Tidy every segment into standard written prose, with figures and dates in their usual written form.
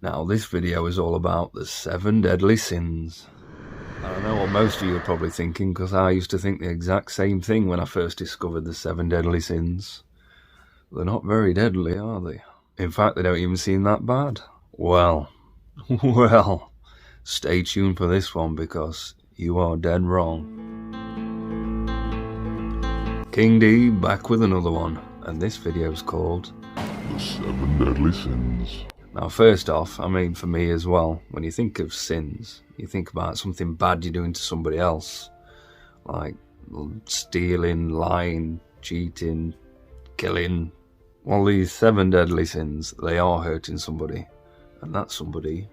Now, this video is all about the 7 deadly sins. I know what most of you are probably thinking, because I used to think the exact same thing when I first discovered the 7 deadly sins. They're not very deadly, are they? In fact, they don't even seem that bad. Well, stay tuned for this one, because you are dead wrong. King D back with another one, and this video is called The 7 Deadly Sins. Now, first off, I mean for me as well, when you think of sins, you think about something bad you're doing to somebody else, like stealing, lying, cheating, killing. Well, these 7 deadly sins, they are hurting somebody, and that somebody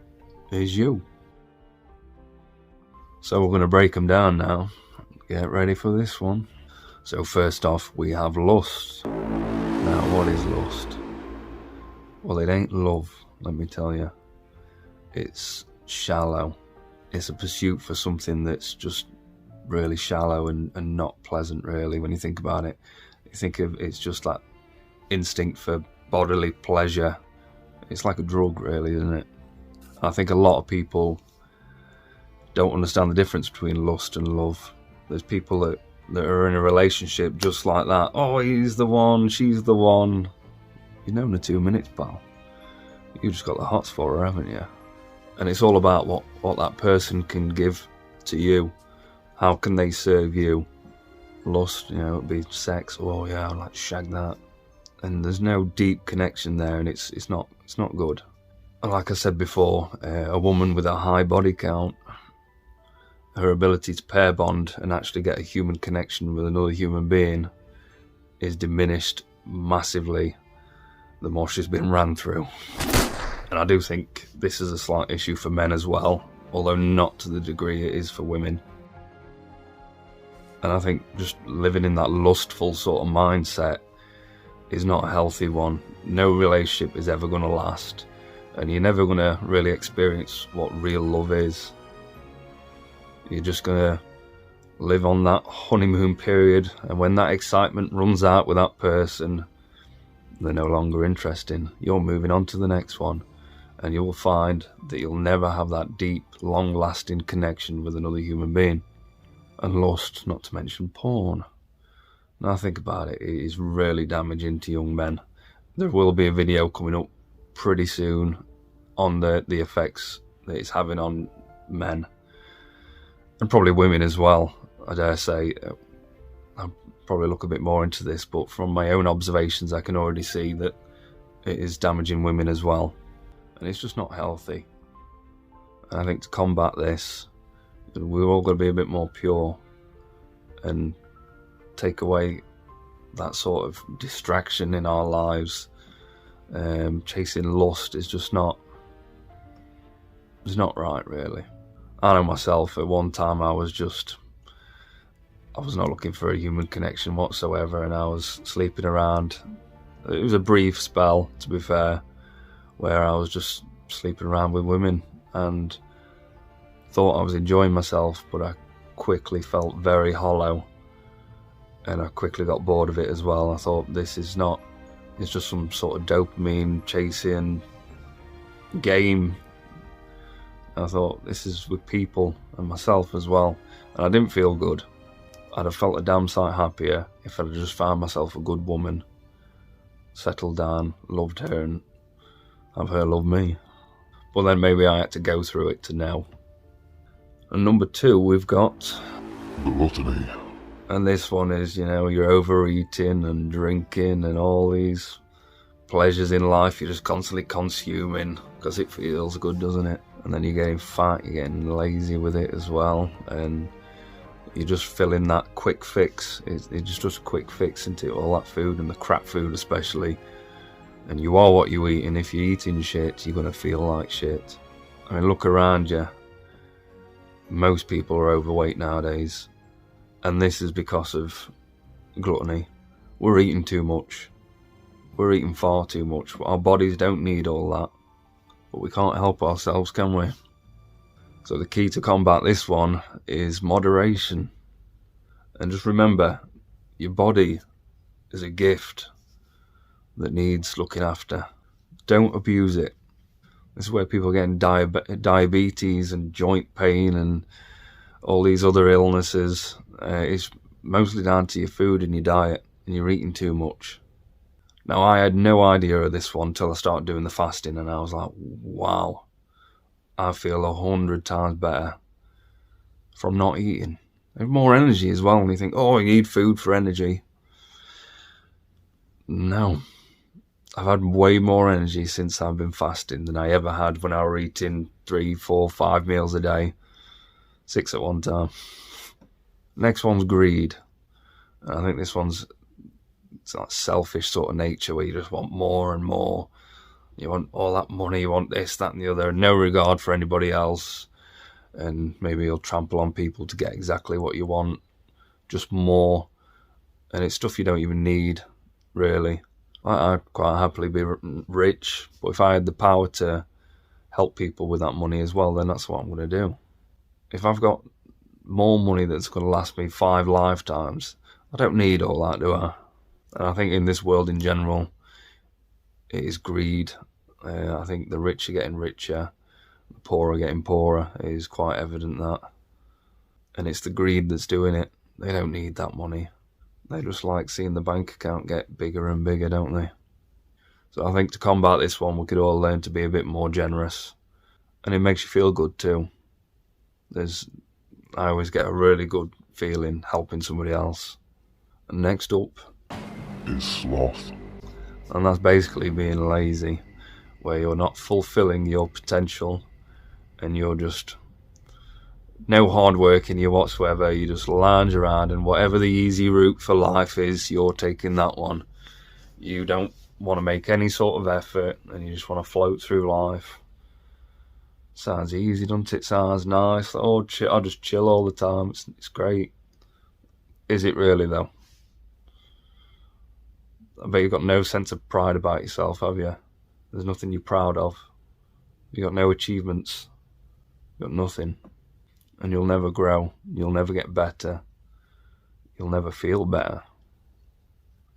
is you. So we're going to break them down now. Get ready for this one. So first off, we have lust. Now, what is lust? Well, it ain't love, let me tell you. It's shallow. It's a pursuit for something that's just really shallow and not pleasant, really, when you think about it. You think of it's just like instinct for bodily pleasure. It's like a drug, really, isn't it? I think a lot of people don't understand the difference between lust and love. There's people that are in a relationship just like that. Oh, he's the one, she's the one. You've known her 2 minutes, pal. You just got the hots for her, haven't you? And it's all about what that person can give to you. How can they serve you? Lust, it'd be sex. Oh yeah, I'd like to shag that. And there's no deep connection there, and it's not good. And like I said before, a woman with a high body count, her ability to pair bond and actually get a human connection with another human being is diminished massively the more she's been ran through. And I do think this is a slight issue for men as well, although not to the degree it is for women. And I think just living in that lustful sort of mindset is not a healthy one. No relationship is ever going to last, and you're never going to really experience what real love is. You're just going to live on that honeymoon period, and when that excitement runs out with that person, they're no longer interesting. You're moving on to the next one, and you'll find that you'll never have that deep, long-lasting connection with another human being. And lust, not to mention porn. Now think about it, it is really damaging to young men. There will be a video coming up pretty soon on the effects that it's having on men, and probably women as well, I dare say. I'll probably look a bit more into this, but from my own observations I can already see that it is damaging women as well, and it's just not healthy. And I think to combat this, we've all got to be a bit more pure and take away that sort of distraction in our lives. Chasing lust is just not right, really. I know myself, at one time I was not looking for a human connection whatsoever, and I was sleeping around. It was a brief spell, to be fair, where I was just sleeping around with women and thought I was enjoying myself, but I quickly felt very hollow, and I quickly got bored of it as well. I thought, it's just some sort of dopamine chasing game. I thought, this is with people and myself as well, and I didn't feel good. I'd have felt a damn sight happier if I'd just found myself a good woman, settled down, loved her, and have her love me. But then maybe I had to go through it to know. And number 2, we've got Gluttony. And this one is, you're overeating and drinking and all these pleasures in life you're just constantly consuming because it feels good, doesn't it? And then you're getting fat, you're getting lazy with it as well, and you're just filling that quick fix. It's just a quick fix into all that food, and the crap food especially. And you are what you eat, and if you're eating shit, you're going to feel like shit. I mean, look around you. Most people are overweight nowadays, and this is because of gluttony. We're eating too much. We're eating far too much. Our bodies don't need all that, but we can't help ourselves, can we? So the key to combat this one is moderation. And just remember, your body is a gift that needs looking after. Don't abuse it. This is where people are getting diabetes and joint pain and all these other illnesses. It's mostly down to your food and your diet, and you're eating too much. Now, I had no idea of this one until I started doing the fasting, and I was like, wow, I feel 100 times better from not eating. I have more energy as well, and you think, oh, you need food for energy. No. I've had way more energy since I've been fasting than I ever had when I were eating 3, 4, 5 meals a day. 6 at one time. Next one's greed. I think this one's that selfish sort of nature where you just want more and more. You want all that money, you want this, that and the other. No regard for anybody else. And maybe you'll trample on people to get exactly what you want. Just more. And it's stuff you don't even need, really. I'd quite happily be rich, but if I had the power to help people with that money as well, then that's what I'm going to do. If I've got more money that's going to last me 5 lifetimes, I don't need all that, do I? And I think in this world in general, it is greed. I think the rich are getting richer, the poor are getting poorer. It is quite evident that. And it's the greed that's doing it. They don't need that money. They just like seeing the bank account get bigger and bigger, don't they? So I think to combat this one, we could all learn to be a bit more generous. And it makes you feel good too. I always get a really good feeling helping somebody else. And next up is sloth. And that's basically being lazy, where you're not fulfilling your potential and you're just no hard work in you whatsoever. You just lounge around, and whatever the easy route for life is, you're taking that one. You don't want to make any sort of effort, and you just want to float through life. Sounds easy, doesn't it? Sounds nice. Oh, I'll just chill all the time. It's great. Is it really, though? I bet you've got no sense of pride about yourself, have you? There's nothing you're proud of. You've got no achievements. You've got nothing. And you'll never grow. You'll never get better. You'll never feel better.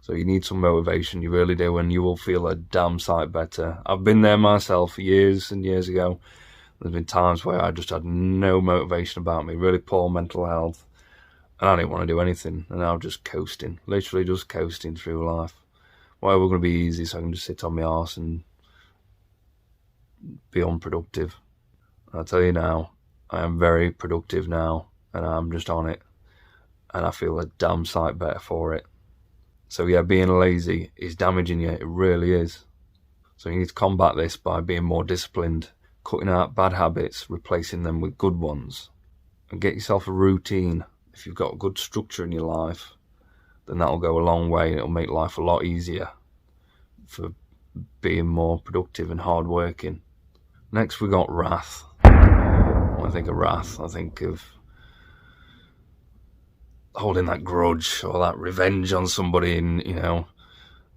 So you need some motivation, you really do, and you will feel a damn sight better. I've been there myself years and years ago. There's been times where I just had no motivation about me, really poor mental health, and I didn't want to do anything, and I was just coasting, literally just coasting through life. Why we're going to be easy so I can just sit on my arse and be unproductive. I'll tell you now, I am very productive now, and I'm just on it, and I feel a damn sight better for it. So yeah, being lazy is damaging you, it really is. So you need to combat this by being more disciplined, cutting out bad habits, replacing them with good ones, and get yourself a routine. If you've got a good structure in your life, then that'll go a long way, and it'll make life a lot easier for being more productive and hard-working. Next we got wrath. When I think of wrath, I think of holding that grudge or that revenge on somebody, and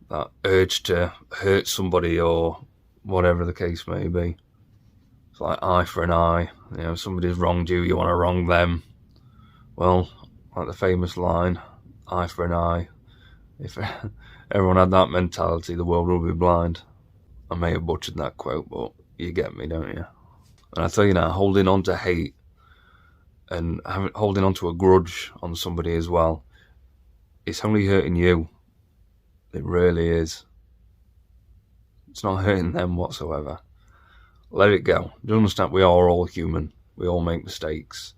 that urge to hurt somebody or whatever the case may be. It's like eye for an eye. Somebody's wronged you, you want to wrong them. Well, like the famous line, eye for an eye. If everyone had that mentality, the world would be blind. I may have butchered that quote, but you get me, don't you? And I tell you now, holding on to hate and holding on to a grudge on somebody as well, it's only hurting you. It really is. It's not hurting them whatsoever. Let it go. Do understand, we are all human. We all make mistakes.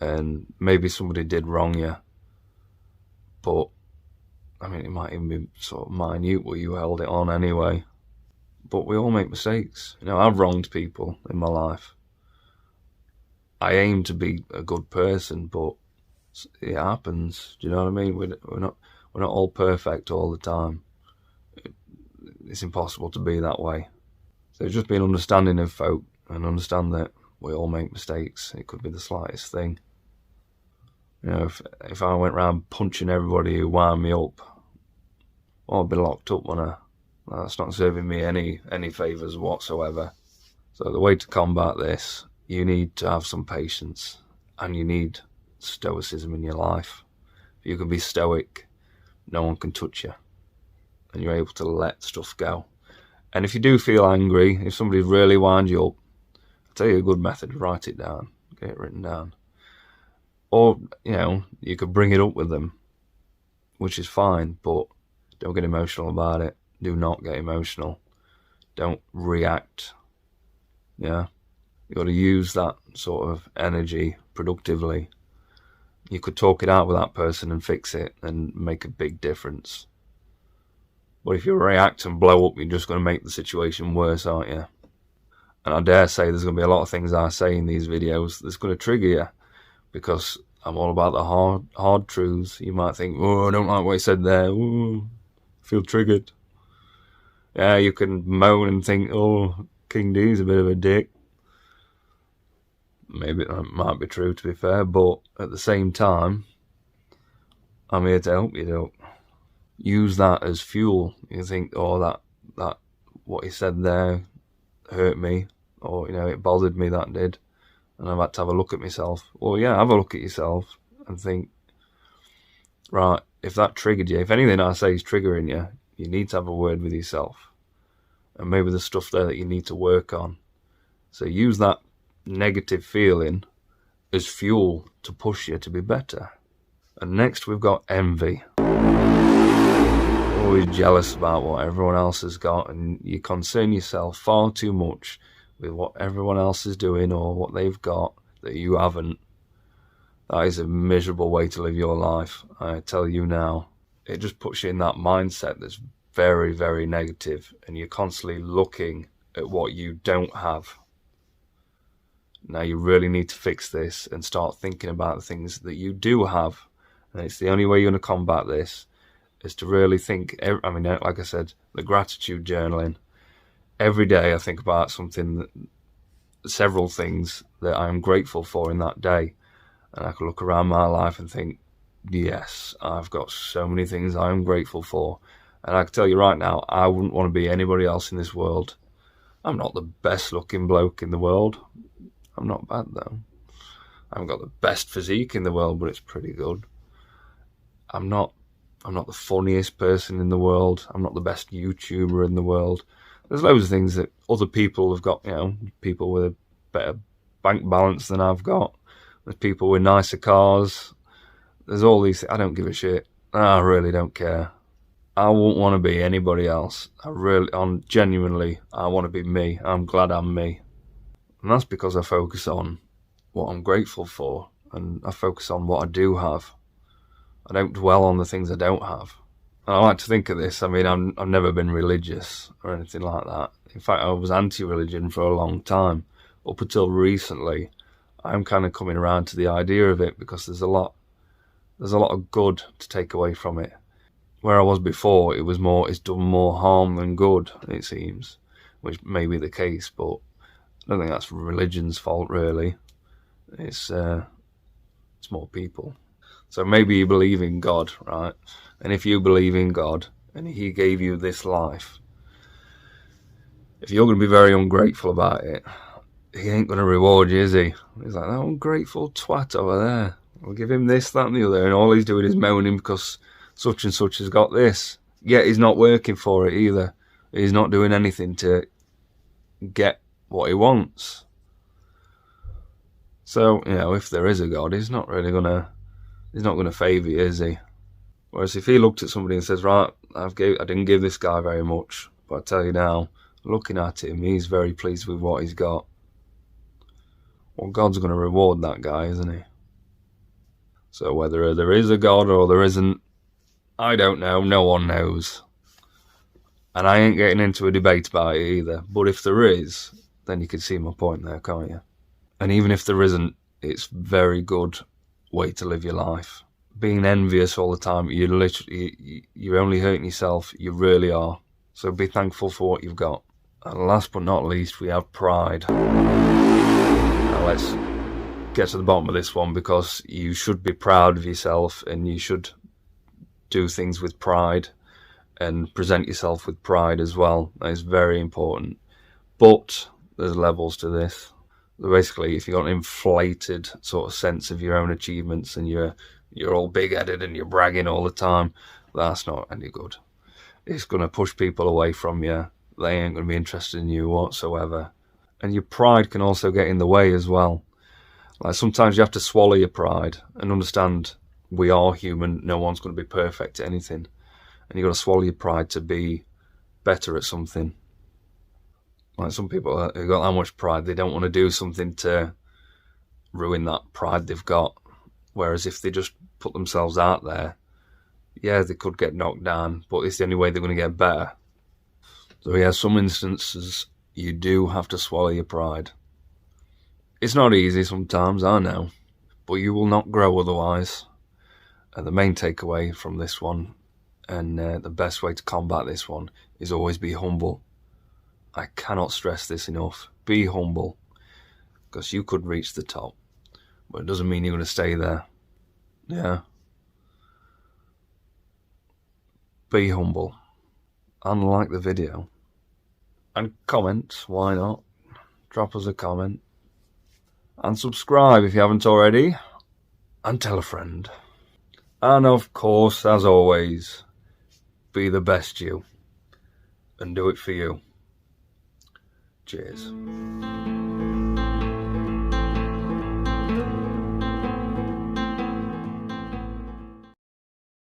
And maybe somebody did wrong you. But, it might even be sort of minute where you held it on anyway. But we all make mistakes. I've wronged people in my life. I aim to be a good person, but it happens. Do you know what I mean? We're not all perfect all the time. It's impossible to be that way. So just being understanding of folk and understand that we all make mistakes. It could be the slightest thing. If I went around punching everybody who wound me up, I'd be locked up, wouldn't I? That's not serving me any favours whatsoever. So the way to combat this, you need to have some patience, and you need stoicism in your life. If you can be stoic, no one can touch you, and you're able to let stuff go. And if you do feel angry, if somebody really winds you up, I'll tell you a good method: write it down, get it written down. Or, you could bring it up with them, which is fine, but don't get emotional about it. Do not get emotional. Don't react. Yeah? You got to use that sort of energy productively. You could talk it out with that person and fix it and make a big difference. But if you react and blow up, you're just going to make the situation worse, aren't you? And I dare say there's going to be a lot of things I say in these videos that's going to trigger you, because I'm all about the hard truths. You might think, oh, I don't like what he said there. Ooh, I feel triggered. Yeah, you can moan and think, oh, King D's a bit of a dick. Maybe that might be true, to be fair, but at the same time, I'm here to help you. Don't use that as fuel. You think, oh, that what he said there hurt me, or it bothered me, that did, and I've had to have a look at myself. Well, yeah, have a look at yourself and think, right, if that triggered you, if anything I say is triggering you, you need to have a word with yourself, and maybe there's stuff there that you need to work on. So use that negative feeling as fuel to push you to be better. And next we've got envy. Always jealous about what everyone else has got, and you concern yourself far too much with what everyone else is doing or what they've got that you haven't. That is a miserable way to live your life, I tell you now. It just puts you in that mindset that's very, very negative, and you're constantly looking at what you don't have. Now you really need to fix this and start thinking about the things that you do have. And it's the only way you're going to combat this, is to really think. Like I said, the gratitude journaling. Every day I think about several things that I'm grateful for in that day. And I can look around my life and think, yes, I've got so many things I'm grateful for. And I can tell you right now, I wouldn't want to be anybody else in this world. I'm not the best looking bloke in the world. I'm not bad though. I haven't got the best physique in the world, but it's pretty good. I'm not the funniest person in the world. I'm not the best YouTuber in the world. There's loads of things that other people have got, people with a better bank balance than I've got. There's people with nicer cars. There's all these things. I don't give a shit. I really don't care. I won't want to be anybody else. Genuinely, I want to be me. I'm glad I'm me. And that's because I focus on what I'm grateful for, and I focus on what I do have. I don't dwell on the things I don't have. And I like to think of this. I've never been religious or anything like that. In fact, I was anti-religion for a long time. Up until recently, I'm kind of coming around to the idea of it, because there's a lot of good to take away from it. Where I was before, it's done more harm than good, it seems, which may be the case, but I don't think that's religion's fault, really. It's more people. So maybe you believe in God, right? And if you believe in God and He gave you this life, if you're going to be very ungrateful about it, He ain't going to reward you, is He? He's like, that ungrateful twat over there. We'll give him this, that and the other, and all he's doing is moaning because such and such has got this. Yet he's not working for it either. He's not doing anything to get what he wants. So, if there is a God, he's not going to favour you, is he? Whereas if he looked at somebody and says, right, I didn't give this guy very much, but I tell you now, looking at him, he's very pleased with what he's got. Well, God's going to reward that guy, isn't he? So whether there is a God or there isn't, I don't know. No one knows. And I ain't getting into a debate about it either. But if there is, then you can see my point there, can't you? And even if there isn't, it's a very good way to live your life. Being envious all the time, you're only hurting yourself. You really are. So be thankful for what you've got. And last but not least, we have pride. Now let's get to the bottom of this one, because you should be proud of yourself, and you should do things with pride and present yourself with pride as well. That is very important. But there's levels to this. Basically, if you've got an inflated sort of sense of your own achievements and you're all big-headed and you're bragging all the time, that's not any good. It's going to push people away from you. they ain't going to be interested in you whatsoever. And your pride can also get in the way as well. Like sometimes you have to swallow your pride and understand we are human. No one's going to be perfect at anything. And you've got to swallow your pride to be better at something. Like some people have got that much pride, they don't want to do something to ruin that pride they've got. Whereas if they just put themselves out there, yeah, they could get knocked down, but it's the only way they're going to get better. So yeah, some instances you do have to swallow your pride. It's not easy sometimes, I know, but you will not grow otherwise. And the main takeaway from this one, and the best way to combat this one, is always be humble. I cannot stress this enough. Be humble, because you could reach the top, but it doesn't mean you're going to stay there. Yeah. Be humble, and like the video, and comment, why not? Drop us a comment, and subscribe if you haven't already, and tell a friend. And of course, as always, be the best you, and do it for you. Cheers.